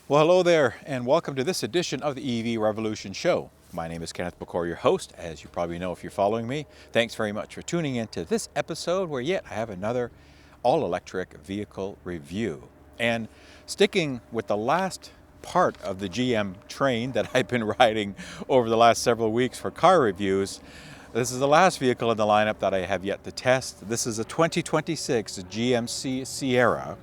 Well, hello there, and welcome to this edition of the EV Revolution Show. My name is Kenneth McCord, your host, as you probably know if you're following me. Thanks very much for tuning in to this episode where yet I have another all-electric vehicle review. And sticking with the last part of the GM train that I've been riding over the last several weeks for car reviews, this is the last vehicle in the lineup that I have yet to test. This is a 2026 GMC Sierra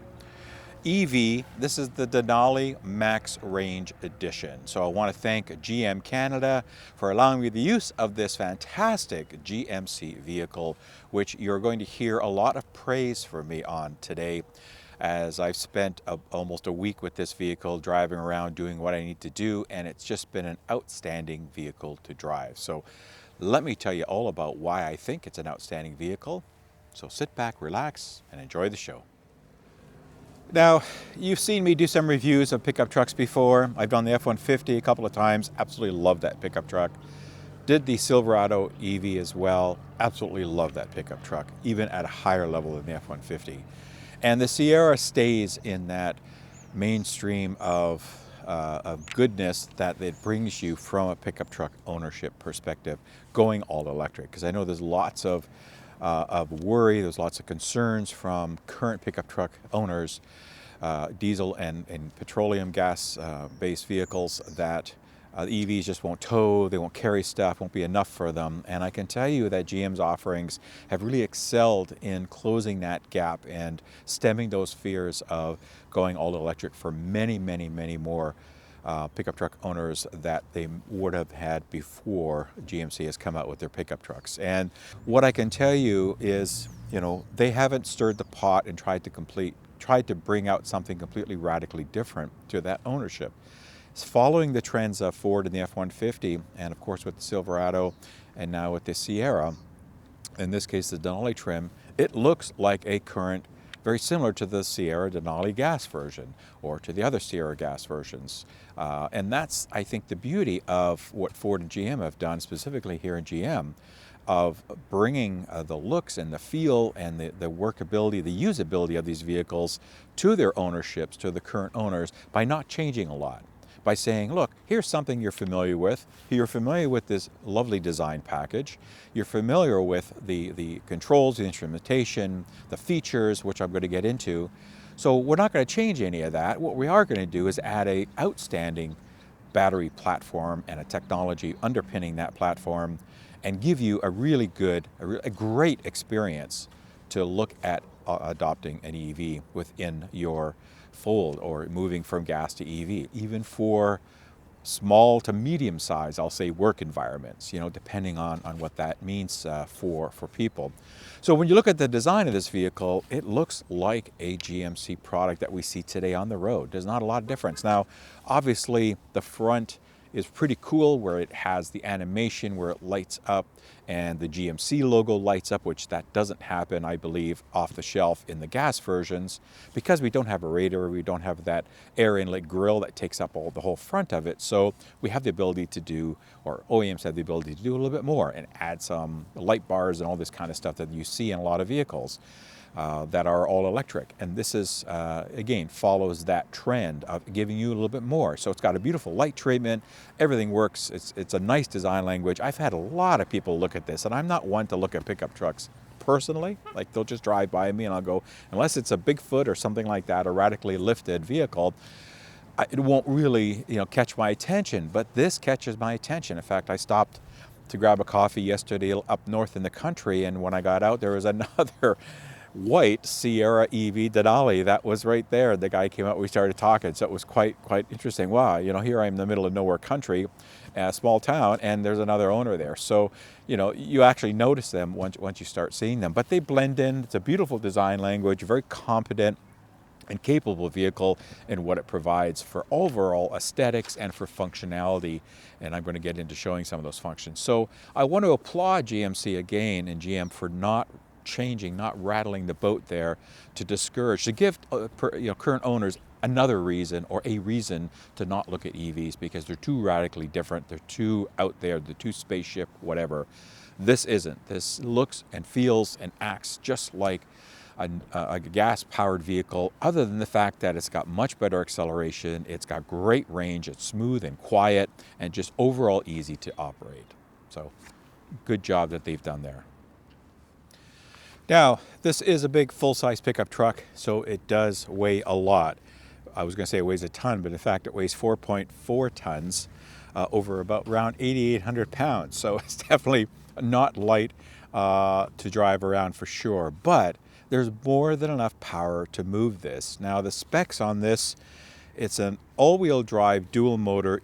EV. This is the Denali Max Range Edition. So I want to thank GM Canada for allowing me the use of this fantastic GMC vehicle, which you're going to hear a lot of praise from me on today, as I've spent almost a week with this vehicle driving around doing what I need to do, and it's just been an outstanding vehicle to drive. So let me tell you all about why I think it's an outstanding vehicle. So sit back, relax, and enjoy the show. Now, you've seen me do some reviews of pickup trucks before. I've done the F-150 a couple of times. Absolutely love that pickup truck. Did the Silverado EV as well. Absolutely love that pickup truck, even at a higher level than the F-150. And the Sierra stays in that mainstream of goodness that it brings you from a pickup truck ownership perspective, going all electric. Because I know there's lots of worry, there's lots of concerns from current pickup truck owners, diesel and petroleum gas based vehicles, that the EVs just won't tow, they won't carry stuff, won't be enough for them. And I can tell you that GM's offerings have really excelled in closing that gap and stemming those fears of going all electric for many, many, many more pickup truck owners that they would have had before GMC has come out with their pickup trucks. And what I can tell you is, they haven't stirred the pot and tried to bring out something completely radically different to that ownership. It's following the trends of Ford in the F-150, and of course with the Silverado, and now with the Sierra, in this case the Denali trim. It looks like a current, very similar to the Sierra Denali gas version or to the other Sierra gas versions. And that's, I think, the beauty of what Ford and GM have done, specifically here in GM, of bringing the looks and the feel and the workability, the usability of these vehicles to their ownerships, to the current owners, by not changing a lot. By saying, look, here's something you're familiar with. You're familiar with this lovely design package. You're familiar with the controls, the instrumentation, the features, which I'm going to get into. So we're not going to change any of that. What we are going to do is add an outstanding battery platform and a technology underpinning that platform, and give you a really good, a great experience to look at adopting an EV within your fold, or moving from gas to EV, even for small to medium size, I'll say, work environments, depending on what that means for people. So when you look at the design of this vehicle, it looks like a GMC product that we see today on the road. There's not a lot of difference. Now, obviously, the front is pretty cool, where it has the animation where it lights up and the GMC logo lights up, which that doesn't happen, I believe, off the shelf in the gas versions, because we don't have a radiator, we don't have that air inlet grill that takes up the whole front of it. So we have the ability to do, or OEMs have the ability to do a little bit more and add some light bars and all this kind of stuff that you see in a lot of vehicles that are all electric. And this is, again, follows that trend of giving you a little bit more. So it's got a beautiful light treatment, everything works, it's a nice design language. I've had a lot of people look at this, and I'm not one to look at pickup trucks personally. Like, they'll just drive by me and I'll go, unless it's a Bigfoot or something like that, a radically lifted vehicle, it won't really catch my attention. But this catches my attention. In fact, I stopped to grab a coffee yesterday up north in the country, and when I got out, there was another white Sierra EV Denali that was right there. The guy came out, we started talking, so it was quite interesting. Wow, here I am in the middle of nowhere country, a small town, and there's another owner there. So you actually notice them once you start seeing them, but they blend in. It's a beautiful design language, very competent and capable vehicle in what it provides for overall aesthetics and for functionality, and I'm going to get into showing some of those functions. So I want to applaud GMC again, and GM, for not changing, not rattling the boat there to discourage, to give current owners another reason, or a reason, to not look at EVs, because they're too radically different, they're too out there, they're too spaceship, whatever. This isn't. This looks and feels and acts just like a gas-powered vehicle, other than the fact that it's got much better acceleration, it's got great range, it's smooth and quiet, and just overall easy to operate. So good job that they've done there. Now, this is a big full-size pickup truck, so it does weigh a lot. I was going to say it weighs a ton, but in fact it weighs 4.4 tons over about around 8,800 pounds. So it's definitely not light to drive around for sure, but there's more than enough power to move this. Now the specs on this, it's an all-wheel drive dual motor,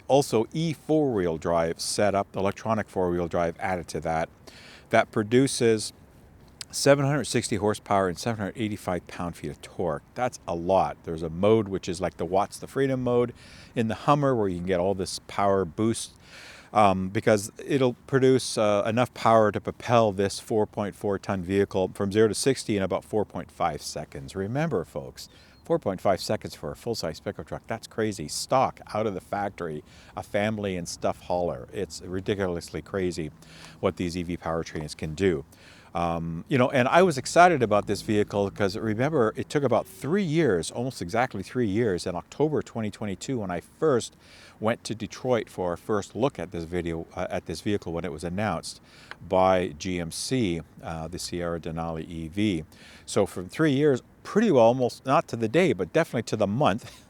also four-wheel drive setup, electronic four-wheel drive added to that, that produces 760 horsepower and 785 pound-feet of torque. That's a lot. There's a mode which is like the Watts the Freedom mode in the Hummer, where you can get all this power boost because it'll produce enough power to propel this 4.4 ton vehicle from 0 to 60 in about 4.5 seconds. Remember, folks, 4.5 seconds for a full-size pickup truck. That's crazy. Stock out of the factory, a family and stuff hauler. It's ridiculously crazy what these EV powertrains can do. You know, and I was excited about this vehicle because remember, it took about 3 years, almost exactly 3 years, in October 2022 when I first went to Detroit for our first look at this vehicle when it was announced by GMC, the Sierra Denali EV. So for 3 years, pretty well, almost not to the day, but definitely to the month,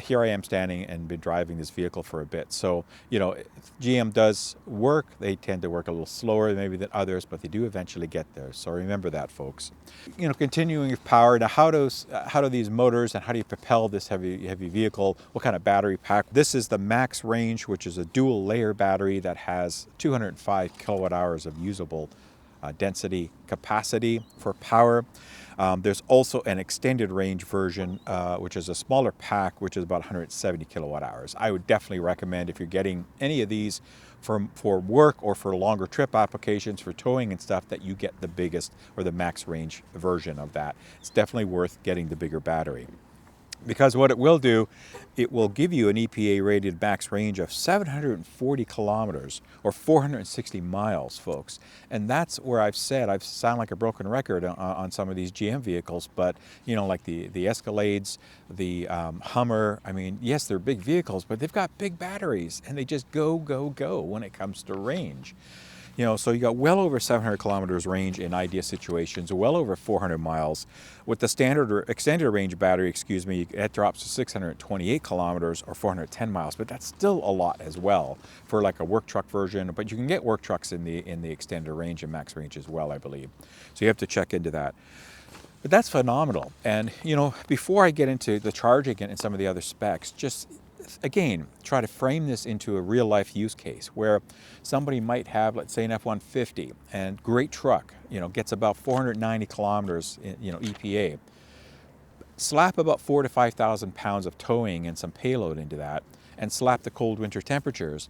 here I am standing and been driving this vehicle for a bit. So, you know, GM does work. They tend to work a little slower maybe than others, but they do eventually get there. So remember that, folks. You know, continuing with power. Now, how do these motors and how do you propel this heavy vehicle? What kind of battery pack? This is the Max Range, which is a dual layer battery that has 205 kilowatt hours of usable density capacity for power. There's also an extended range version, which is a smaller pack, which is about 170 kilowatt hours. I would definitely recommend, if you're getting any of these for work or for longer trip applications, for towing and stuff, that you get the biggest or the max range version of that. It's definitely worth getting the bigger battery. Because what it will do, it will give you an EPA rated max range of 740 kilometers or 460 miles, folks. And that's where I've sound like a broken record on some of these GM vehicles, but you know, like the Escalades, the Hummer, I mean, yes, they're big vehicles, but they've got big batteries and they just go when it comes to range. You know, so you got well over 700 kilometers range in ideal situations, well over 400 miles. With the standard or extended range battery, it drops to 628 kilometers or 410 miles, but that's still a lot as well for like a work truck version. But you can get work trucks in the extended range and max range as well, I believe. So you have to check into that. But that's phenomenal. And you know, before I get into the charging and some of the other specs, just again, try to frame this into a real life use case where somebody might have, let's say, an F-150 and great truck, you know, gets about 490 kilometers, you know, EPA. Slap about 4,000 to 5,000 pounds of towing and some payload into that, and slap the cold winter temperatures.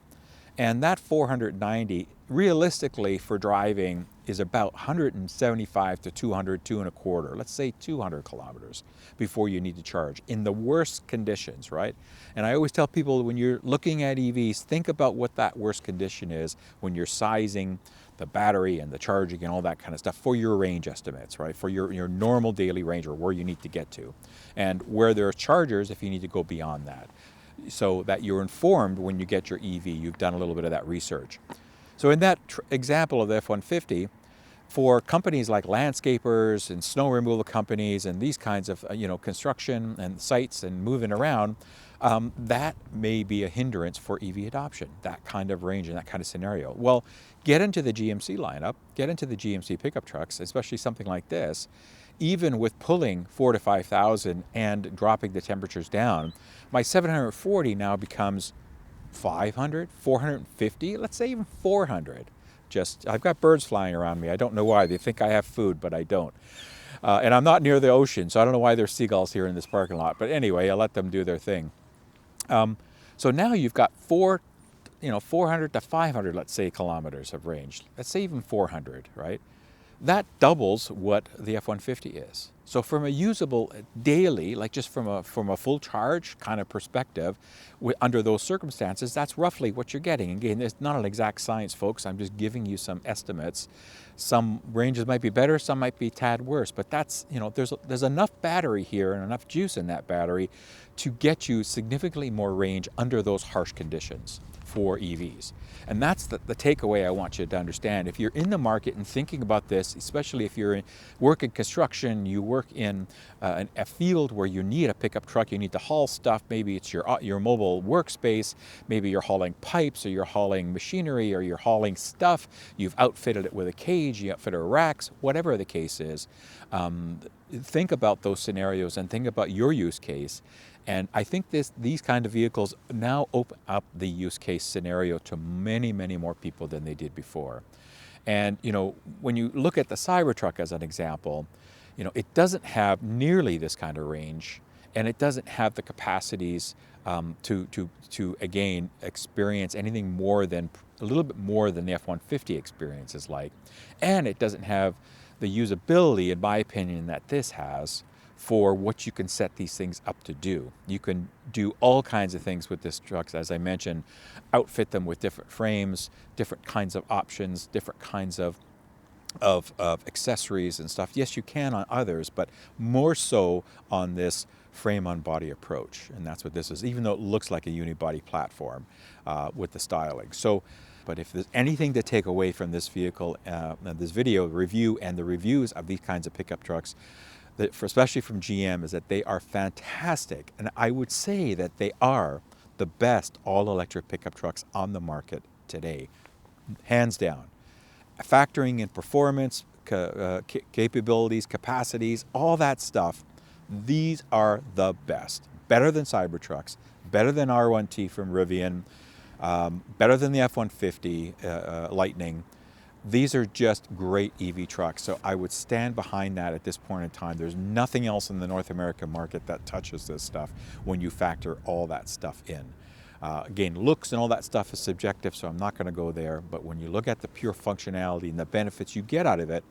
And that 490, realistically for driving, is about 175 to 200, 2.25, let's say 200 kilometers before you need to charge in the worst conditions, right? And I always tell people, when you're looking at EVs, think about what that worst condition is when you're sizing the battery and the charging and all that kind of stuff for your range estimates, right? For your normal daily range or where you need to get to. And where there are chargers if you need to go beyond that, so that you're informed when you get your EV. You've done a little bit of that research. So in that example of the F-150, for companies like landscapers and snow removal companies and these kinds of you know, construction and sites and moving around, that may be a hindrance for EV adoption, that kind of range and that kind of scenario. Well, get into the GMC lineup, get into the GMC pickup trucks, especially something like this. Even with pulling 4,000 to 5,000 and dropping the temperatures down, my 740 now becomes 500, 450, let's say even 400. I've got birds flying around me. I don't know why. They think I have food, but I don't. And I'm not near the ocean, so I don't know why there's seagulls here in this parking lot. But anyway, I'll let them do their thing. So now you've got 400 to 500, let's say, kilometers of range. Let's say even 400, right? that doubles what the F-150 is. So from a usable daily, like just from a full charge kind of perspective, under those circumstances, that's roughly what you're getting. Again, it's not an exact science, folks. I'm just giving you some estimates. Some ranges might be better, some might be a tad worse, but that's, there's enough battery here and enough juice in that battery to get you significantly more range under those harsh conditions for EVs. And that's the takeaway I want you to understand. If you're in the market and thinking about this, especially if you're work in construction, you work in a field where you need a pickup truck, you need to haul stuff, maybe it's your mobile workspace, maybe you're hauling pipes or you're hauling machinery or you're hauling stuff, you've outfitted it with a cage, you outfitted racks, whatever the case is, think about those scenarios and think about your use case. And I think these kind of vehicles now open up the use case scenario to many, many more people than they did before. And, when you look at the Cybertruck as an example, it doesn't have nearly this kind of range, and it doesn't have the capacities to again experience anything more than a little bit more than the F-150 experience is like. And it doesn't have the usability, in my opinion, that this has for what you can set these things up to do. You can do all kinds of things with this truck, as I mentioned, outfit them with different frames, different kinds of options, different kinds of accessories and stuff. Yes, you can on others, but more so on this frame on body approach. And that's what this is, even though it looks like a unibody platform with the styling. So, but if there's anything to take away from this vehicle, this video review and the reviews of these kinds of pickup trucks, especially from GM, is that they are fantastic. And I would say that they are the best all-electric pickup trucks on the market today, hands down. Factoring in performance, capabilities, capacities, all that stuff, these are the best. Better than Cybertrucks, better than R1T from Rivian, better than the F-150 Lightning. These are just great EV trucks, so I would stand behind that at this point in time. There's nothing else in the North American market that touches this stuff when you factor all that stuff in. Again, looks and all that stuff is subjective, so I'm not going to go there, but when you look at the pure functionality and the benefits you get out of it,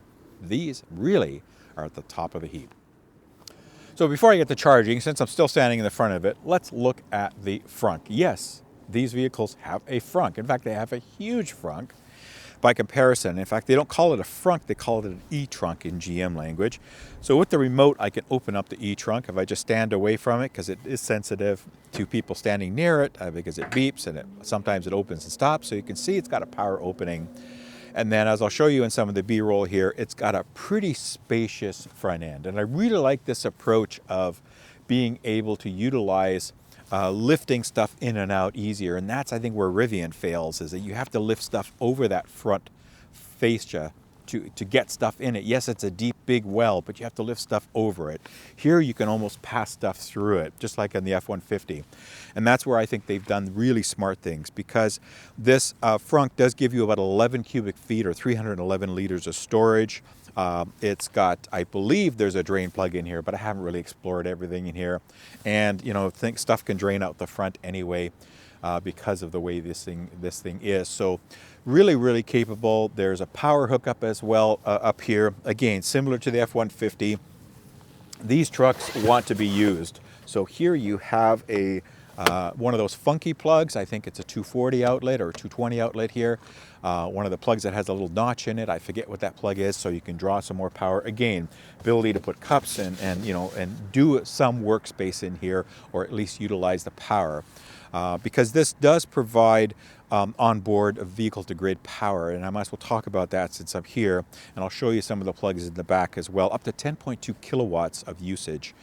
these really are at the top of the heap. So before I get to charging, since I'm still standing in the front of it, let's look at the frunk. Yes, these vehicles have a frunk. In fact, they have a huge frunk. By comparison, in fact, they don't call it a frunk, they call it an e-trunk in GM language. So with the remote, I can open up the e-trunk if I just stand away from it, because it is sensitive to people standing near it, because it beeps and sometimes it opens and stops. So you can see it's got a power opening. And then, as I'll show you in some of the B-roll here, it's got a pretty spacious front end. And I really like this approach of being able to utilize lifting stuff in and out easier. And that's, I think, where Rivian fails, is that you have to lift stuff over that front fascia to get stuff in it. Yes, it's a deep, big well, but you have to lift stuff over it. Here, you can almost pass stuff through it, just like in the F-150. And that's where I think they've done really smart things, because this frunk does give you about 11 cubic feet or 311 liters of storage. It's got, I believe there's a drain plug in here, but I haven't really explored everything in here. And, stuff can drain out the front anyway because of the way this thing is. So really, really capable. There's a power hookup as well up here. Again, similar to the F-150. These trucks want to be used. So here you have one of those funky plugs. I think it's a 240 outlet or a 220 outlet here. One of the plugs that has a little notch in it. I forget what that plug is, so you can draw some more power. Again, ability to put cups and do some workspace in here, or at least utilize the power. Because this does provide onboard vehicle-to-grid power, and I might as well talk about that since I'm here, and I'll show you some of the plugs in the back as well, up to 10.2 kilowatts of usage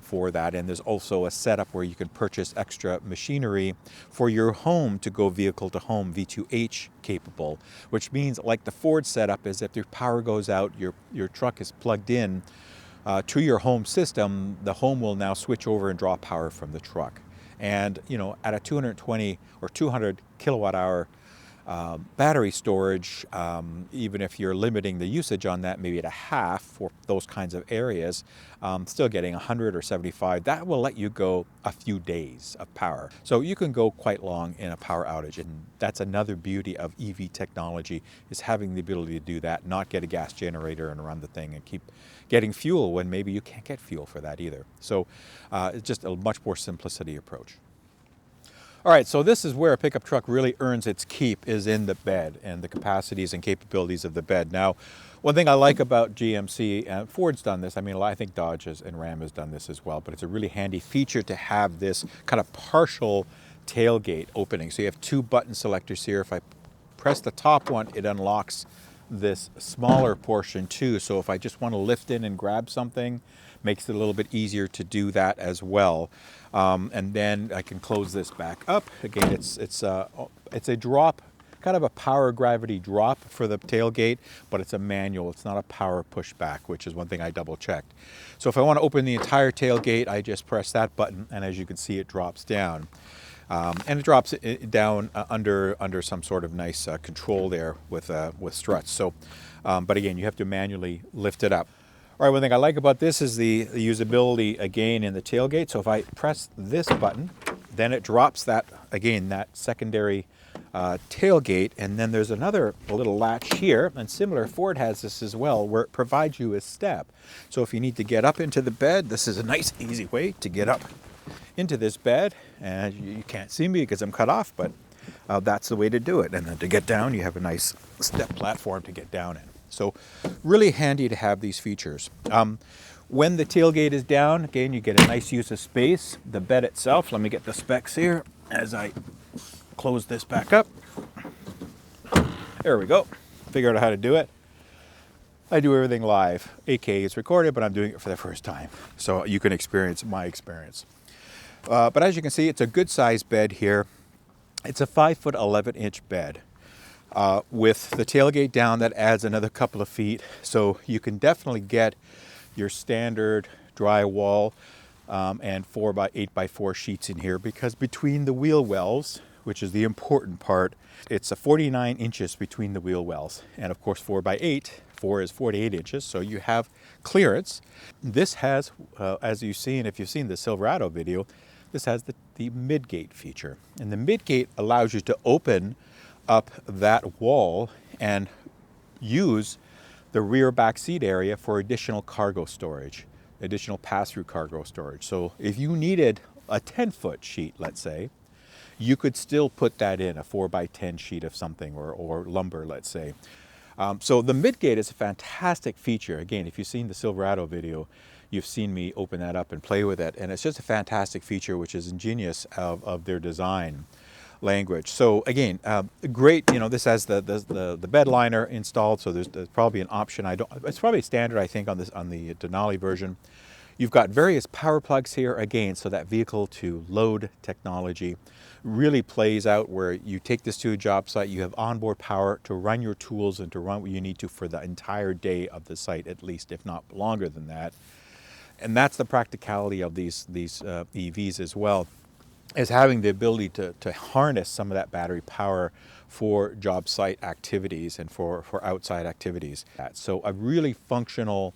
for that. And there's also a setup where you can purchase extra machinery for your home to go vehicle-to-home V2H capable, which means, like the Ford setup, is if your power goes out, your truck is plugged in to your home system, the home will now switch over and draw power from the truck. And at a 220 or 200 kilowatt hour battery storage, even if you're limiting the usage on that, maybe at a half for those kinds of areas, still getting 100 or 75, that will let you go a few days of power. So you can go quite long in a power outage, and that's another beauty of EV technology, is having the ability to do that, not get a gas generator and run the thing and keep getting fuel when maybe you can't get fuel for that either. So it's just a much more simplicity approach. All right, so this is where a pickup truck really earns its keep, is in the bed and the capacities and capabilities of the bed. Now, one thing I like about GMC, and Ford's done this, I mean, I think Dodge and Ram has done this as well, but it's a really handy feature to have this kind of partial tailgate opening. So you have two button selectors here. If I press the top one, it unlocks this smaller portion too. So if I just want to lift in and grab something, makes it a little bit easier to do that as well. And then I can close this back up. Again, it's a drop, kind of a power gravity drop for the tailgate, but it's a manual. It's not a power pushback, which is one thing I double checked. So if I want to open the entire tailgate, I just press that button, and as you can see, it drops down. And it drops it down under some sort of nice control there with struts. So, but again, you have to manually lift it up. All right, one thing I like about this is the usability again in the tailgate. So if I press this button, then it drops that, again, that secondary tailgate, and then there's another little latch here, and similar, Ford has this as well, where it provides you a step. So if you need to get up into the bed, this is a nice easy way to get up into this bed, and you can't see me because I'm cut off, but that's the way to do it. And then to get down, you have a nice step platform to get down in. So really handy to have these features. When the tailgate is down, again, you get a nice use of space. The bed itself, let me get the specs here as I close this back up. There we go. Figured out how to do it. I do everything live. AKA it's recorded, but I'm doing it for the first time. So you can experience my experience. But as you can see, it's a good sized bed here. It's a 5'11" bed. With the tailgate down, that adds another couple of feet. So you can definitely get your standard drywall and 4x8x4 sheets in here, because between the wheel wells, which is the important part, it's a 49 inches between the wheel wells. And of course, 4x8, 4 is 48 inches. So you have clearance. This has, as you've seen, if you've seen the Silverado video, this has the Midgate feature. And the Midgate allows you to open up that wall and use the rear back seat area for additional cargo storage, additional pass-through cargo storage. So if you needed a 10-foot sheet, let's say, you could still put that in, a 4x10 sheet of something, or lumber, let's say. So the Midgate is a fantastic feature. Again, if you've seen the Silverado video, you've seen me open that up and play with it. And it's just a fantastic feature, which is ingenious of their design language. So again, great, this has the bed liner installed, so there's probably an option. It's probably standard, I think, on the Denali version. You've got various power plugs here, again, so that vehicle to load technology really plays out, where you take this to a job site, you have onboard power to run your tools and to run what you need to for the entire day of the site, at least, if not longer than that. And that's the practicality of these EVs as well, is having the ability to harness some of that battery power for job site activities and for outside activities. So a really functional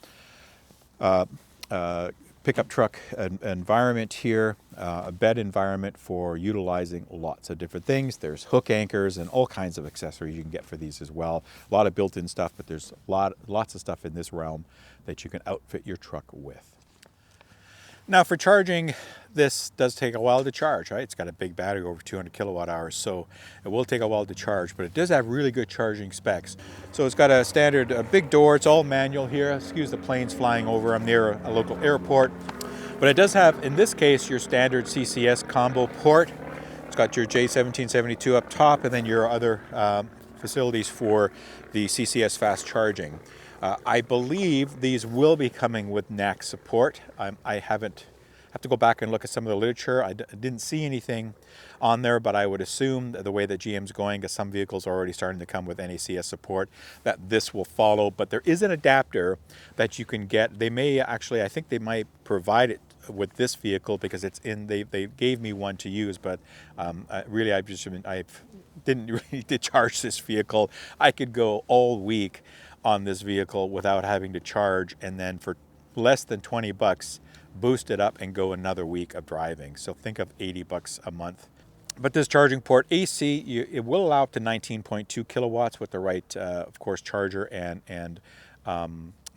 pickup truck environment here, a bed environment for utilizing lots of different things. There's hook anchors and all kinds of accessories you can get for these as well. A lot of built-in stuff, but there's lots of stuff in this realm that you can outfit your truck with. Now for charging, this does take a while to charge, right? It's got a big battery, over 200 kilowatt hours, so it will take a while to charge, but it does have really good charging specs. So it's got a standard big door, it's all manual here. Excuse the planes flying over, I'm near a local airport. But it does have, in this case, your standard CCS combo port. It's got your J1772 up top, and then your other facilities for the CCS fast charging. I believe these will be coming with NAC support. I have to go back and look at some of the literature. I didn't see anything on there, but I would assume that the way that GM's going, because some vehicles are already starting to come with NACS support, that this will follow. But there is an adapter that you can get. They may actually, I think they might provide it with this vehicle because it's in. They gave me one to use, but really I didn't really need to charge this vehicle. I could go all week on this vehicle without having to charge, and then for less than 20 bucks, boost it up and go another week of driving. So think of 80 bucks a month. But this charging port, AC, it will allow up to 19.2 kilowatts with the right, of course, charger and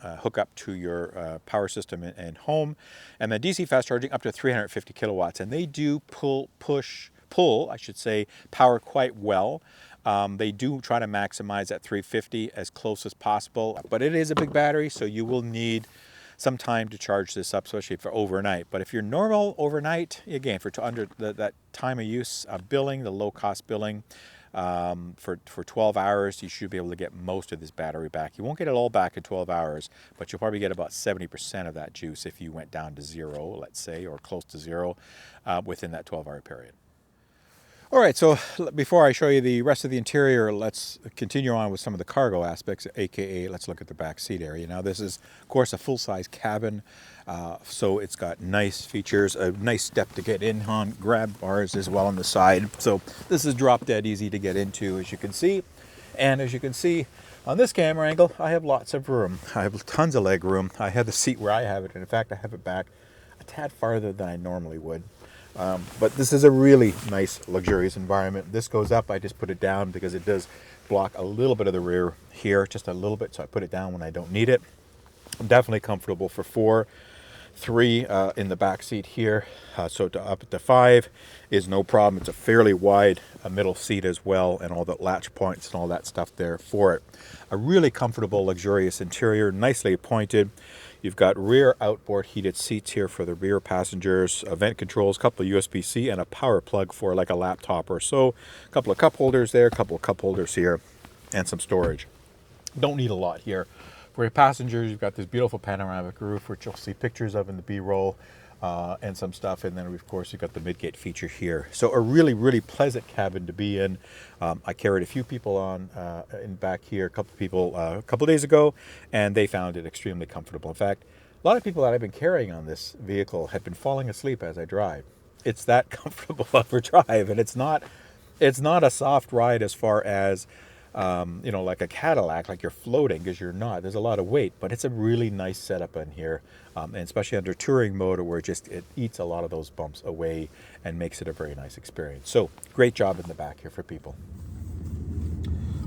hook up to your power system and home. And then DC fast charging up to 350 kilowatts. And they do pull, I should say, power quite well. They do try to maximize at 350 as close as possible. But it is a big battery, so you will need some time to charge this up, especially for overnight. But if you're normal overnight, again, for under that time of use billing, the low-cost billing, for 12 hours, you should be able to get most of this battery back. You won't get it all back in 12 hours, but you'll probably get about 70% of that juice if you went down to zero, let's say, or close to zero within that 12-hour period. All right, so before I show you the rest of the interior, let's continue on with some of the cargo aspects, aka let's look at the back seat area. Now this is, of course, a full-size cabin, so it's got nice features, a nice step to get in on, grab bars as well on the side. So this is drop dead easy to get into, as you can see. And as you can see on this camera angle, I have lots of room. I have tons of leg room. I have the seat where I have it, and in fact, I have it back a tad farther than I normally would. But this is a really nice, luxurious environment. This goes up, I just put it down because it does block a little bit of the rear here, just a little bit, so I put it down when I don't need it. I'm definitely comfortable for 4, 3 in the back seat here, so to up to 5 is no problem. It's a fairly wide middle seat as well, and all the latch points and all that stuff there for it. A really comfortable, luxurious interior, nicely appointed. You've got rear outboard heated seats here for the rear passengers, vent controls, a couple of USB-C, and a power plug for like a laptop or so. A couple of cup holders there, a couple of cup holders here, and some storage. Don't need a lot here. For your passengers, you've got this beautiful panoramic roof, which you'll see pictures of in the B-roll, and some stuff. And then, of course, you've got the Midgate feature here. So a really, really pleasant cabin to be in. I carried a few people on in back here, a couple of people a couple of days ago, and they found it extremely comfortable. In fact, a lot of people that I've been carrying on this vehicle have been falling asleep as I drive. It's that comfortable of a drive, and it's not a soft ride as far as you know, like a Cadillac, like you're floating, because you're not. There's a lot of weight, but it's a really nice setup in here, and especially under touring mode, where it eats a lot of those bumps away and makes it a very nice experience. So great job in the back here for people.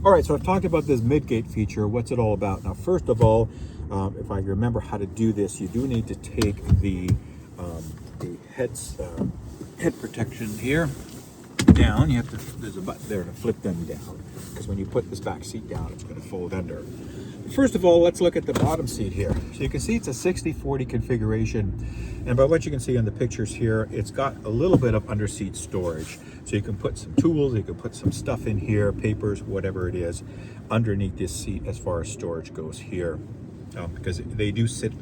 All right, so I've talked about this Midgate feature. What's it all about? Now, first of all, if I remember how to do this, you do need to take the head protection here down. You have to, there's a button there to flip them down, because when you put this back seat down, it's going to fold under. First of all, let's look at the bottom seat here. So you can see it's a 60-40 configuration, and by what you can see on the pictures here, it's got a little bit of under-seat storage. So you can put some tools, you can put some stuff in here, papers, whatever it is, underneath this seat as far as storage goes here, because they do sit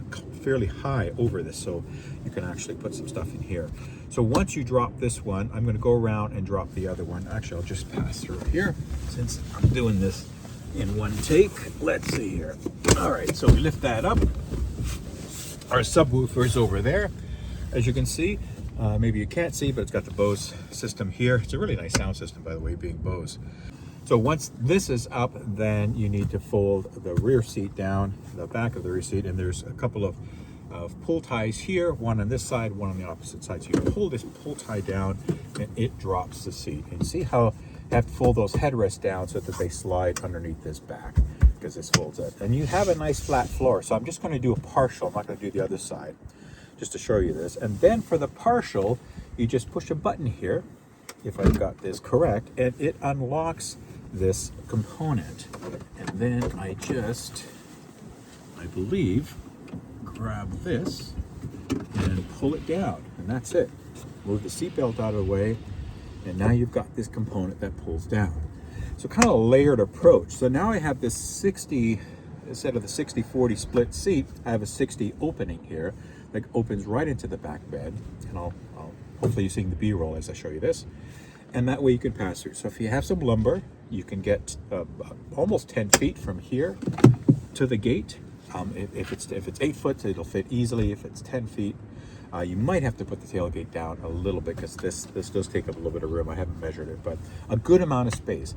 fairly high over this, so you can actually put some stuff in here. So once you drop this one, I'm going to go around and drop the other one. Actually, I'll just pass through here since I'm doing this in one take. Let's see here. All right, so we lift that up. Our subwoofer is over there, as you can see. Maybe you can't see, but it's got the Bose system here. It's a really nice sound system, by the way, being Bose. So once this is up, then you need to fold the rear seat down, the back of the rear seat, and there's a couple of pull ties here, one on this side, one on the opposite side. So you pull this pull tie down and it drops the seat. And see how you have to fold those headrests down so that they slide underneath this back, because this folds up. And you have a nice flat floor. So I'm just going to do a partial. I'm not going to do the other side, just to show you this. And then for the partial, you just push a button here, if I've got this correct, and it unlocks this component. And then I believe, grab this and pull it down, and that's it. Move the seatbelt out of the way, and now you've got this component that pulls down. So kind of a layered approach. So now I have this 60, instead of the 60-40 split seat, I have a 60 opening here that opens right into the back bed, and I'll hopefully you're seeing the B-roll as I show you this, and that way you can pass through. So if you have some lumber, you can get almost 10 feet from here to the gate. If it's 8 foot, it'll fit easily. If it's 10 feet, You might have to put the tailgate down a little bit because this does take up a little bit of room. I haven't measured it, but a good amount of space.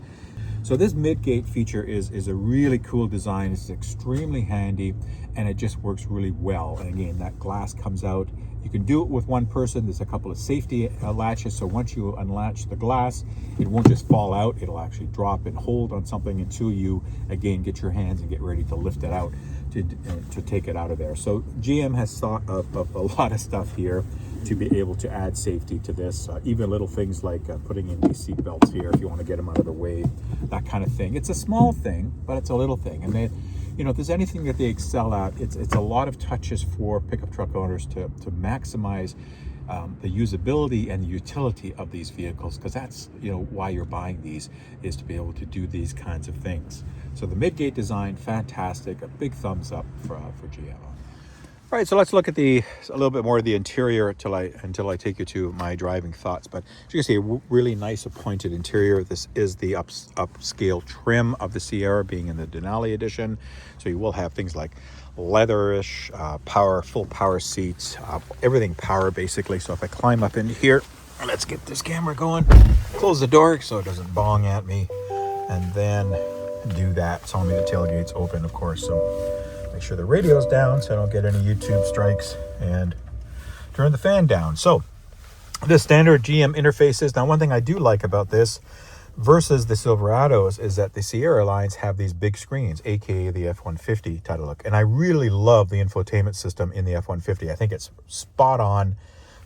So this Midgate feature is a really cool design. It's extremely handy, and it just works really well. And again, that glass comes out. You can do it with one person. There's a couple of safety latches, so once you unlatch the glass, it won't just fall out. It'll actually drop and hold on something until you, again, get your hands and get ready to lift it out to take it out of there. So GM has thought of a lot of stuff here to be able to add safety to this. Even little things like putting in these seat belts here if you want to get them out of the way, that kind of thing. It's a small thing, but it's a little thing. And they, you know, if there's anything that they excel at, it's a lot of touches for pickup truck owners to maximize the usability and the utility of these vehicles, because that's, you know, why you're buying these, is to be able to do these kinds of things. So the Midgate design, fantastic. A big thumbs up for GM. All right, so let's look at a little bit more of the interior until I take you to my driving thoughts. But as you can see, a really nice appointed interior. This is the upscale trim of the Sierra, being in the Denali edition. So you will have things like leatherish, full power seats, everything power basically. So if I climb up in here, let's get this camera going. Close the door so it doesn't bong at me, and then do that. Tell me the tailgate's open, of course. So make sure the radio's down so I don't get any YouTube strikes, and turn the fan down. So the standard GM interfaces. Now, one thing I do like about this versus the Silverados is that the Sierra lines have these big screens, aka the F-150 title look. And I really love the infotainment system in the F-150. I think it's spot on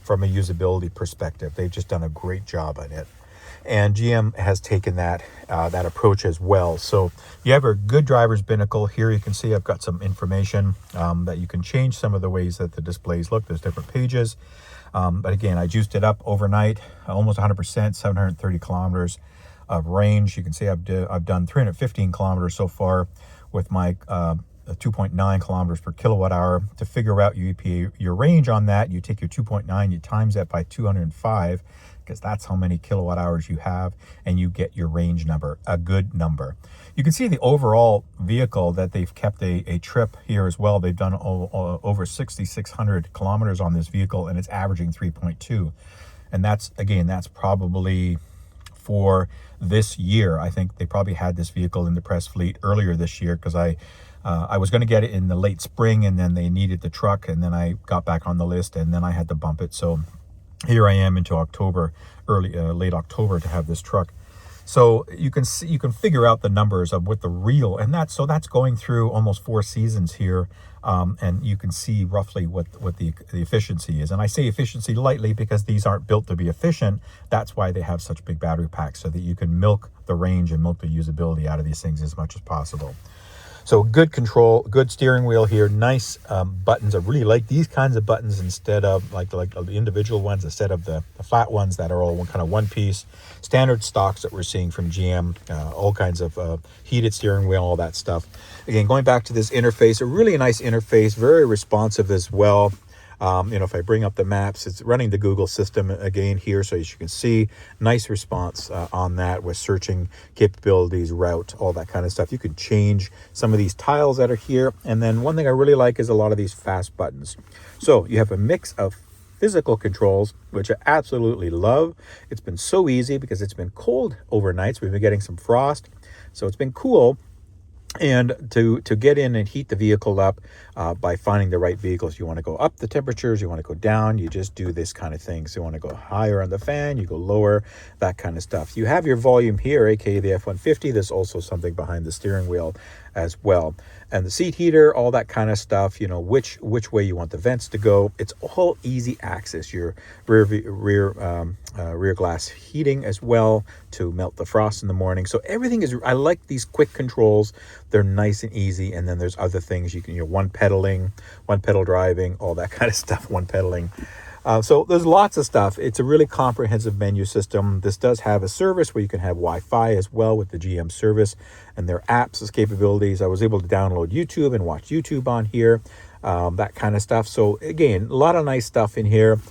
from a usability perspective. They've just done a great job on it. And GM has taken that approach as well. So you have a good driver's binnacle. Here you can see I've got some information that you can change some of the ways that the displays look. There's different pages. But again, I juiced it up overnight, almost 100%, 730 kilometers of range. You can see I've done 315 kilometers so far with my 2.9 kilometers per kilowatt hour. To figure out your range on that, you take your 2.9, you times that by 205, because that's how many kilowatt hours you have, and you get your range number, a good number. You can see the overall vehicle that they've kept a trip here as well. They've done over 6,600 kilometers on this vehicle, and it's averaging 3.2. And that's probably for this year. I think they probably had this vehicle in the press fleet earlier this year, because I was going to get it in the late spring, and then they needed the truck, and then I got back on the list, and then I had to bump it. So here I am into October, late October, to have this truck. So you can figure out the numbers of what the real, and that's going through almost 4 seasons here, and you can see roughly what the efficiency is. And I say efficiency lightly because these aren't built to be efficient. That's why they have such big battery packs, so that you can milk the range and milk the usability out of these things as much as possible. So good control, good steering wheel here, nice buttons. I really like these kinds of buttons instead of like the individual ones, instead of the flat ones that are all one piece. Standard stocks that we're seeing from GM, all kinds of heated steering wheel, all that stuff. Again, going back to this interface, a really nice interface, very responsive as well. If I bring up the maps, it's running the Google system again here, so as you can see, nice response on that with searching capabilities, route, all that kind of stuff. You can change some of these tiles that are here. And then one thing I really like is a lot of these fast buttons. So you have a mix of physical controls, which I absolutely love. It's been so easy because it's been cold overnights. We've been getting some frost, so it's been cool. And to get in and heat the vehicle up by finding the right vehicles. You want to go up the temperatures, you want to go down, you just do this kind of thing. So you want to go higher on the fan, you go lower, that kind of stuff. You have your volume here, aka the F-150. There's also something behind the steering wheel as well. And the seat heater, all that kind of stuff, which way you want the vents to go. It's all easy access. Your rear glass heating as well to melt the frost in the morning. So everything is, I like these quick controls. They're nice and easy. And then there's other things you can, one pedaling, one pedal driving, all that kind of stuff, one pedaling. So there's lots of stuff. It's a really comprehensive menu system. This does have a service where you can have Wi-Fi as well with the GM service, and their apps as capabilities. I was able to download YouTube and watch YouTube on here, that kind of stuff. So again, a lot of nice stuff in here.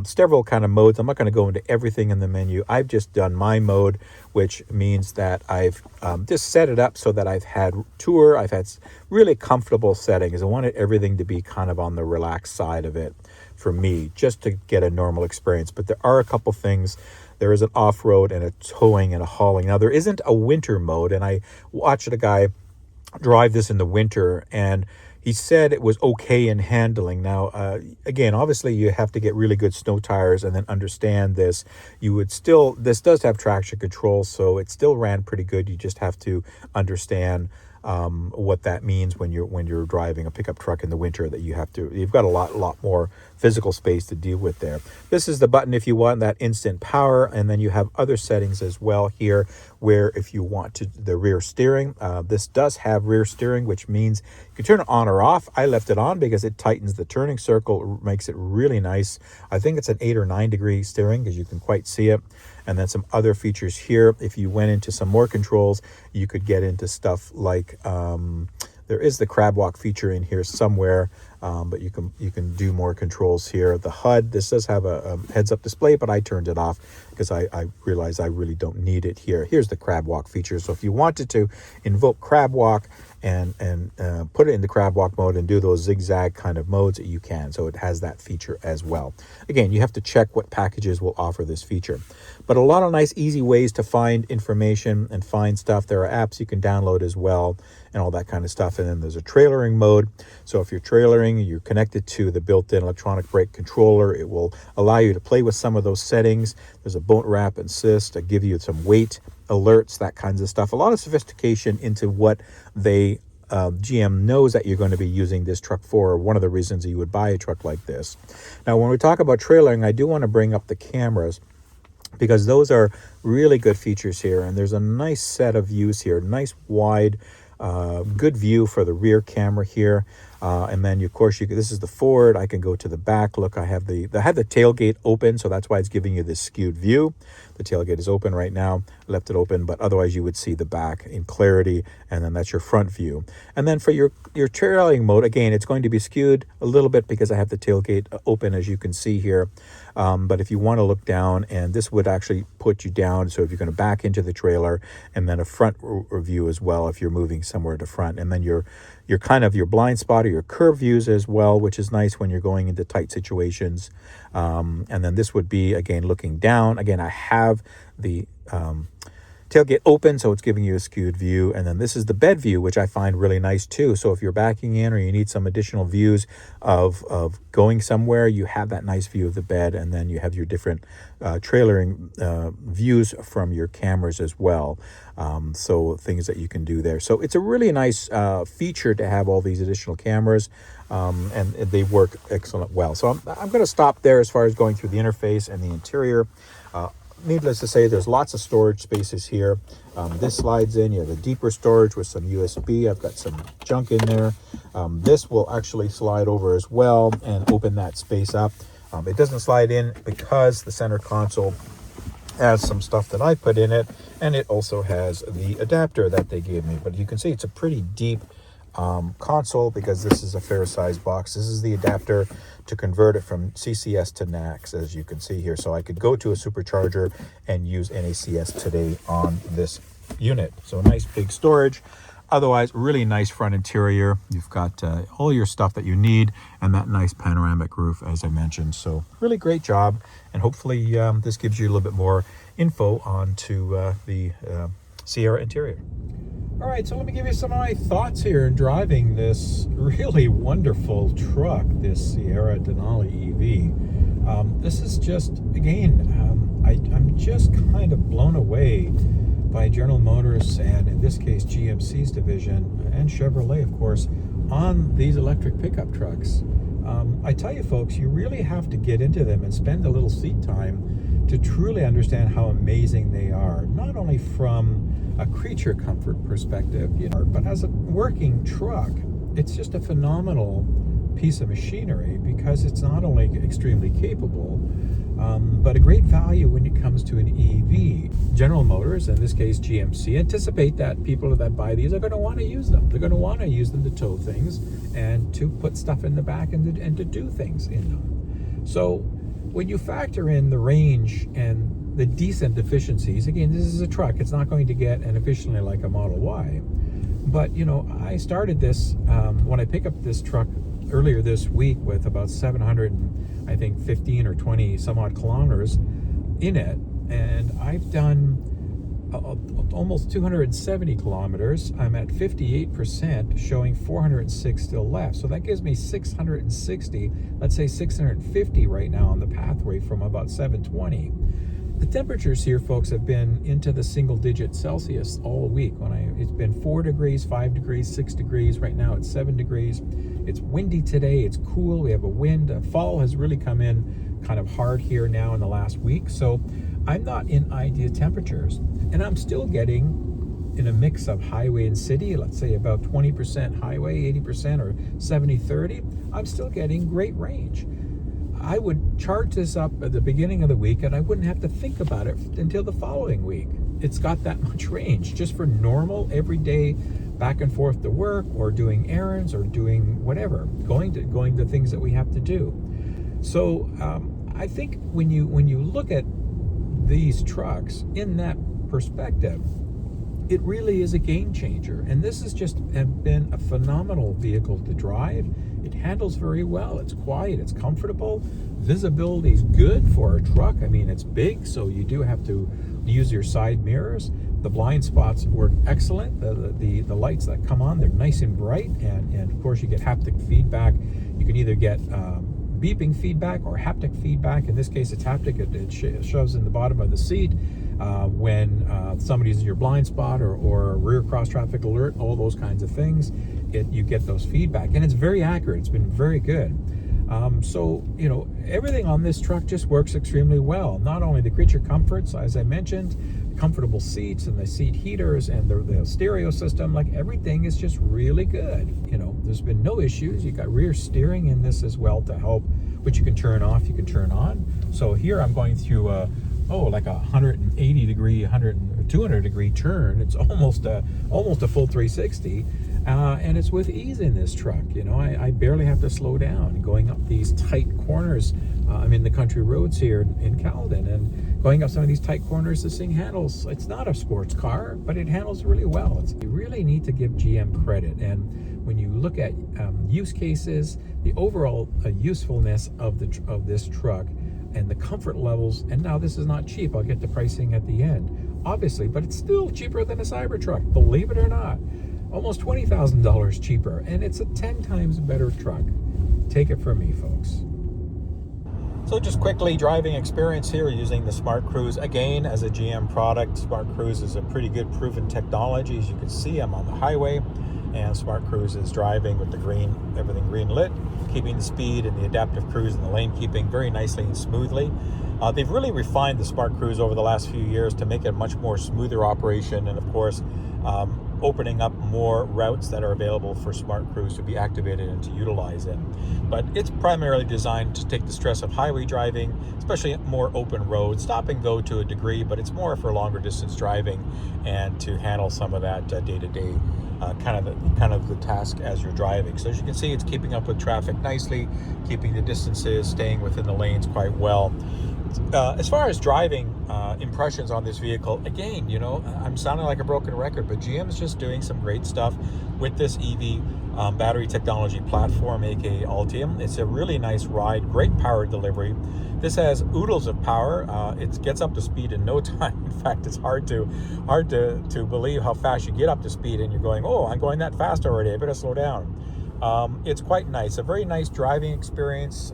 Several kind of modes. I'm not going to go into everything in the menu. I've just done my mode, which means that I've just set it up so that I've had really comfortable settings. I wanted everything to be kind of on the relaxed side of it. for me, just to get a normal experience. But there are a couple things. There is an off-road and a towing and a hauling. Now, there isn't a winter mode, and I watched a guy drive this in the winter, and he said it was okay in handling. Now, again, obviously you have to get really good snow tires and then understand this. This does have traction control, so it still ran pretty good. You just have to understand what that means when you're driving a pickup truck in the winter, that you've got a lot more physical space to deal with there. This is the button if you want that instant power, and then you have other settings as well here, where if you want the rear steering, this does have rear steering, which means you can turn it on or off. I left it on because it tightens the turning circle, makes it really nice. I think it's an 8 or 9 degree steering because you can quite see it. And then some other features here. If you went into some more controls, you could get into stuff like there is the crab walk feature in here somewhere, but you can do more controls here. The HUD, this does have a heads-up display, but I turned it off because I realized I really don't need it here. Here's the crab walk feature. So if you wanted to invoke crab walk and put it into crab walk mode and do those zigzag kind of modes, you can. So it has that feature as well. Again, you have to check what packages will offer this feature. But a lot of nice, easy ways to find information and find stuff. There are apps you can download as well and all that kind of stuff. And then there's a trailering mode. So if you're trailering, you're connected to the built-in electronic brake controller. It will allow you to play with some of those settings. There's a boat wrap assist to give you some weight alerts, that kinds of stuff. A lot of sophistication into what GM knows that you're going to be using this truck for, one of the reasons that you would buy a truck like this. Now, when we talk about trailering, I do want to bring up the cameras, because those are really good features here. And there's a nice set of views here, nice wide, good view for the rear camera here. And then, of course, this is the forward. I can go to the back. Look, I have the tailgate open, so that's why it's giving you this skewed view. The tailgate is open right now. I left it open, but otherwise you would see the back in clarity, and then that's your front view. And then for your trailing mode, again, it's going to be skewed a little bit because I have the tailgate open, as you can see here. But if you want to look down, and this would actually put you down, so if you're going to back into the trailer, and then a front view as well if you're moving somewhere to front, and then your kind of your blind spot or your curve views as well, which is nice when you're going into tight situations. And then this would be, again, looking down. Again, I have the tailgate open, so it's giving you a skewed view. And then this is the bed view, which I find really nice too. So if you're backing in or you need some additional views of going somewhere, you have that nice view of the bed, and then you have your different trailering views from your cameras as well. So things that you can do there. So it's a really nice feature to have all these additional cameras, and they work excellent well. So I'm going to stop there as far as going through the interface and the interior. Needless to say, there's lots of storage spaces here. This slides in. You have a deeper storage with some USB. I've got some junk in there. This will actually slide over as well and open that space up. It doesn't slide in because the center console has some stuff that I put in it, and it also has the adapter that they gave me. But you can see it's a pretty deep console because this is a fair size box. This is the adapter to convert it from CCS to NACS, as you can see here. So I could go to a supercharger and use NACS today on this unit. So nice big storage. Otherwise, really nice front interior. You've got all your stuff that you need, and that nice panoramic roof, as I mentioned. So really great job, and hopefully this gives you a little bit more info onto the Sierra interior. All right, so let me give you some of my thoughts here in driving this really wonderful truck, this Sierra Denali EV. This is just, again, I'm just kind of blown away by General Motors, and in this case GMC's division, and Chevrolet, of course, on these electric pickup trucks. I tell you folks, you really have to get into them and spend a little seat time to truly understand how amazing they are, not only from a creature comfort perspective, but as a working truck. It's just a phenomenal piece of machinery because it's not only extremely capable, but a great value when it comes to an EV. General Motors, in this case GMC, anticipate that people that buy these are going to want to use them. They're going to want to use them to tow things and to put stuff in the back and to do things in them. So when you factor in the range and the decent efficiencies, again, this is a truck. It's not going to get an efficiently like a Model Y. But, I started this, when I pick up this truck earlier this week with about 700, I think 15 or 20 some odd kilometers in it, and I've done almost 270 kilometers. I'm at 58%, showing 406 still left. So that gives me 660, let's say 650 right now on the pathway from about 720. The temperatures here, folks, have been into the single digit Celsius all week. It's been 4 degrees, 5 degrees, 6 degrees. Right now it's 7 degrees. It's windy today. It's cool. We have a wind. Fall has really come in kind of hard here now in the last week. So I'm not in ideal temperatures, and I'm still getting, in a mix of highway and city, let's say about 20% highway, 80% or 70-30, I'm still getting great range. I would charge this up at the beginning of the week and I wouldn't have to think about it until the following week. It's got that much range just for normal, everyday back and forth to work, or doing errands, or doing whatever, going to things that we have to do. So I think when you look at these trucks in that perspective, it really is a game changer. And this has just been a phenomenal vehicle to drive. It handles very well. It's quiet. It's comfortable. Visibility is good for a truck. I mean, it's big, so you do have to use your side mirrors. The blind spots work excellent. The lights that come on, they're nice and bright. And of course, you get haptic feedback. You can either get beeping feedback or haptic feedback. In this case, it's haptic. It shoves in the bottom of the seat when somebody's in your blind spot, or rear cross traffic alert, all those kinds of things. You get those feedback, and it's very accurate. It's been very good. So, everything on this truck just works extremely well. Not only the creature comforts, as I mentioned, comfortable seats and the seat heaters and the stereo system, like everything is just really good. There's been no issues. You got rear steering in this as well to help, which you can turn off, you can turn on. So here I'm going through like a 180 degree, 200 degree turn. It's almost a full 360. And it's with ease in this truck. I barely have to slow down. Going up these tight corners, I'm in the country roads here in Caledon, and going up some of these tight corners, this thing handles, it's not a sports car, but it handles really well. You really need to give GM credit. And when you look at use cases, the overall usefulness of this truck, and the comfort levels, and now this is not cheap. I'll get the pricing at the end, obviously, but it's still cheaper than a Cybertruck, believe it or not. Almost $20,000 cheaper, and it's a 10 times better truck. Take it from me, folks. So just quickly, driving experience here using the Smart Cruise. Again, as a GM product, Smart Cruise is a pretty good proven technology. As you can see, I'm on the highway, and Smart Cruise is driving with everything green lit, keeping the speed and the adaptive cruise and the lane keeping very nicely and smoothly. They've really refined the Smart Cruise over the last few years to make it a much more smoother operation, and of course, opening up more routes that are available for Smart Cruise to be activated and to utilize in. But it's primarily designed to take the stress of highway driving, especially more open roads, stop and go to a degree, but it's more for longer distance driving and to handle some of that day-to-day kind of the task as you're driving. So as you can see, it's keeping up with traffic nicely, keeping the distances, staying within the lanes quite well. As far as driving impressions on this vehicle, again, I'm sounding like a broken record, but GM is just doing some great stuff with this EV battery technology platform, aka Ultium. It's a really nice ride, great power delivery. This has oodles of power. It gets up to speed in no time. In fact, it's hard to believe how fast you get up to speed, and you're going, oh, I'm going that fast already, I better slow down. It's quite nice, a very nice driving experience.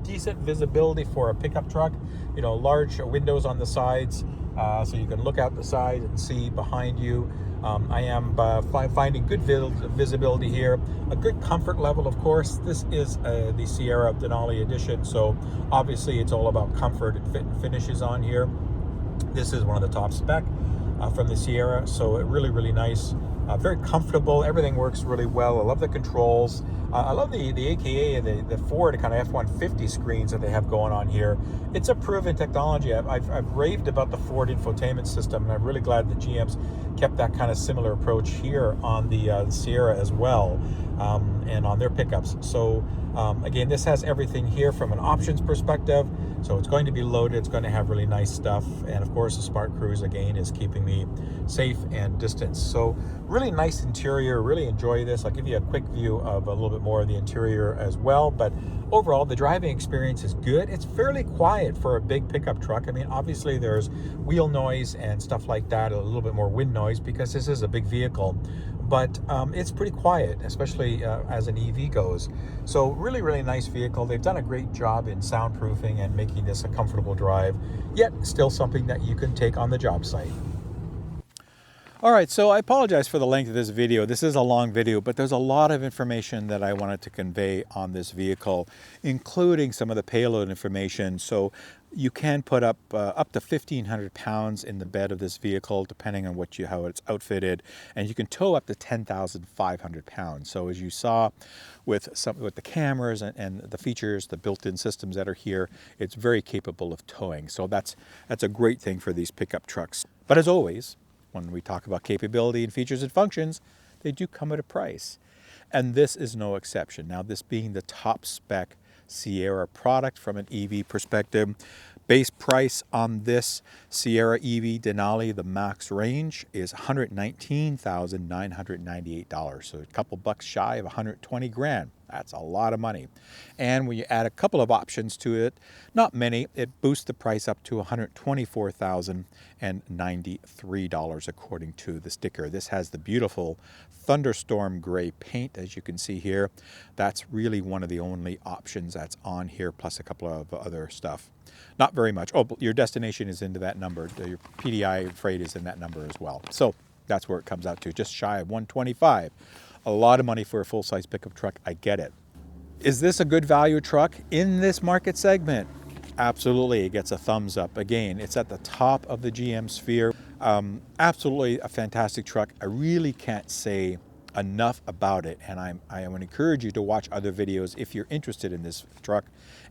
Decent visibility for a pickup truck, large windows on the sides, so you can look out the side and see behind you. I am finding good visibility here, a good comfort level. Of course, this is the Sierra Denali edition, so obviously it's all about comfort and fit and finishes on here. This is one of the top spec from the Sierra, so it really nice. Very comfortable. Everything works really well. I love the controls. I love the AKA, the Ford kind of F-150 screens that they have going on here. It's a proven technology. I've raved about the Ford infotainment system, and I'm really glad that GM's kept that kind of similar approach here on the Sierra as well. and on their pickups. So again, this has everything here from an options perspective. So it's going to be loaded, it's going to have really nice stuff, and of course the Smart Cruise again is keeping me safe and distanced. So really nice interior, really enjoy this. I'll give you a quick view of a little bit more of the interior as well, but overall the driving experience is good. It's fairly quiet for a big pickup truck. I mean, obviously there's wheel noise and stuff like that, a little bit more wind noise because this is a big vehicle, but it's pretty quiet, especially as an EV goes. So really, really nice vehicle. They've done a great job in soundproofing and making this a comfortable drive, yet still something that you can take on the job site. All right, so I apologize for the length of this video. This is a long video, but there's a lot of information that I wanted to convey on this vehicle, including some of the payload information. So you can put up to 1,500 pounds in the bed of this vehicle, depending on how it's outfitted, and you can tow up to 10,500 pounds. So as you saw with the cameras and the features, the built-in systems that are here, it's very capable of towing. So that's a great thing for these pickup trucks. But as always, when we talk about capability and features and functions, they do come at a price. And this is no exception. Now, this being the top spec Sierra product from an EV perspective, base price on this Sierra EV Denali, the max range, is $119,998. So a couple bucks shy of 120 grand. That's a lot of money. And when you add a couple of options to it, not many, it boosts the price up to $124,093 according to the sticker. This has the beautiful thunderstorm gray paint, as you can see here. That's really one of the only options that's on here, plus a couple of other stuff. Not very much. Oh, your destination is into that number. Your PDI freight is in that number as well. So that's where it comes out to, just shy of 125. A lot of money for a full-size pickup truck, I get it. Is this a good value truck in this market segment? Absolutely, it gets a thumbs up. Again, it's at the top of the GM sphere. Absolutely a fantastic truck. I really can't say enough about it, and I would encourage you to watch other videos if you're interested in this truck,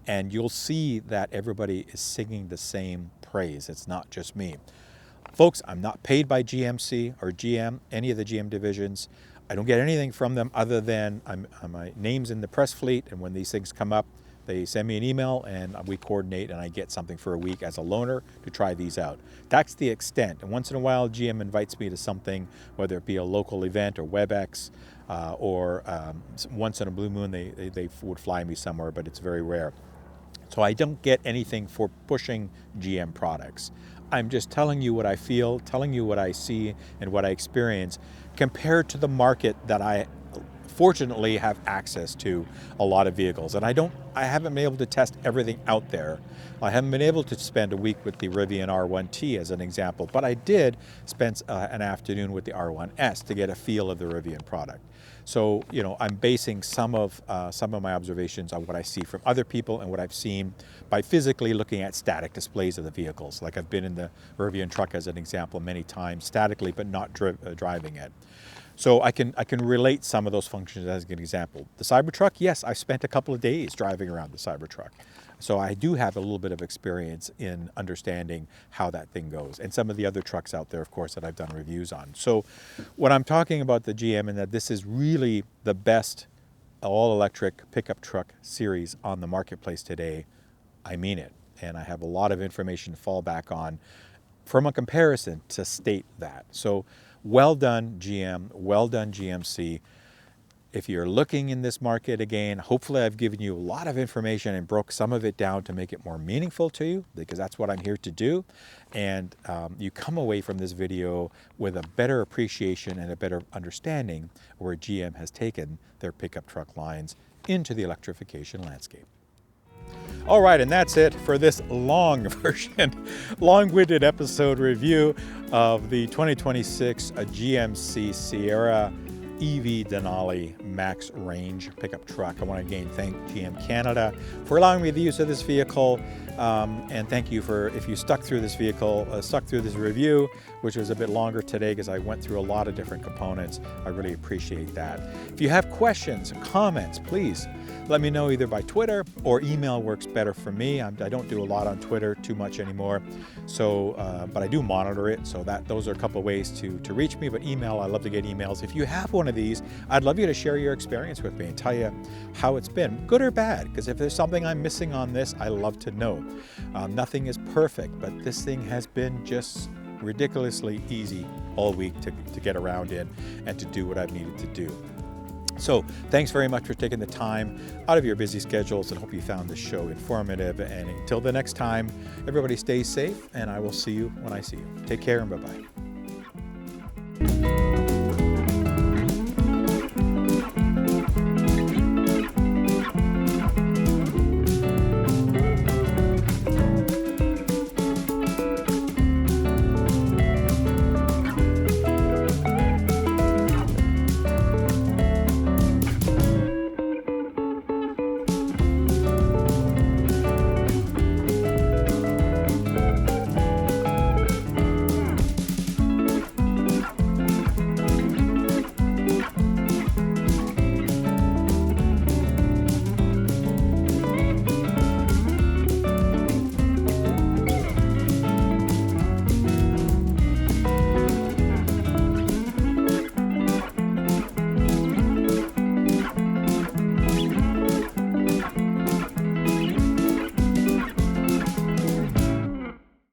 and you'll see that everybody is singing the same praise. It's not just me. Folks, I'm not paid by GMC or GM, any of the GM divisions. I don't get anything from them other than my name's in the press fleet, and when these things come up, they send me an email and we coordinate, and I get something for a week as a loaner to try these out. That's the extent. And once in a while, GM invites me to something, whether it be a local event or WebEx, or once in a blue moon, they would fly me somewhere, but it's very rare. So I don't get anything for pushing GM products. I'm just telling you what I feel, telling you what I see and what I experience, compared to the market that I fortunately have access to a lot of vehicles. And I haven't been able to test everything out there. I haven't been able to spend a week with the Rivian R1T as an example, but I did spend an afternoon with the R1S to get a feel of the Rivian product. So, you know, I'm basing some of my observations on what I see from other people and what I've seen by physically looking at static displays of the vehicles. Like I've been in the Rivian truck as an example many times, statically, but not driving it. So I can relate some of those functions as an example. The Cybertruck, yes, I've spent a couple of days driving around the Cybertruck. So I do have a little bit of experience in understanding how that thing goes. And some of the other trucks out there, of course, that I've done reviews on. So when I'm talking about the GM and that this is really the best all-electric pickup truck series on the marketplace today, I mean it. And I have a lot of information to fall back on from a comparison to state that. So well done, GM. Well done, GMC. If you're looking in this market again, hopefully I've given you a lot of information and broke some of it down to make it more meaningful to you, because that's what I'm here to do. And you come away from this video with a better appreciation and a better understanding where GM has taken their pickup truck lines into the electrification landscape. All right, and that's it for this long version, long-winded episode review of the 2026 GMC Sierra EV Denali Max Range pickup truck. I want to again thank GM Canada for allowing me the use of this vehicle. And thank you for, if you stuck through this vehicle, stuck through this review, which was a bit longer today because I went through a lot of different components. I really appreciate that. If you have questions, comments, please let me know either by Twitter or email works better for me. I don't do a lot on Twitter too much anymore, so but I do monitor it, so those are a couple of ways to reach me. But email, I love to get emails. If you have one of these, I'd love you to share your experience with me and tell you how it's been, good or bad, because if there's something I'm missing on this, I love to know. Nothing is perfect, but this thing has been just ridiculously easy all week to get around in and to do what I've needed to do. So thanks very much for taking the time out of your busy schedules, and hope you found this show informative. And until the next time, everybody stay safe, and I will see you when I see you. Take care, and bye-bye.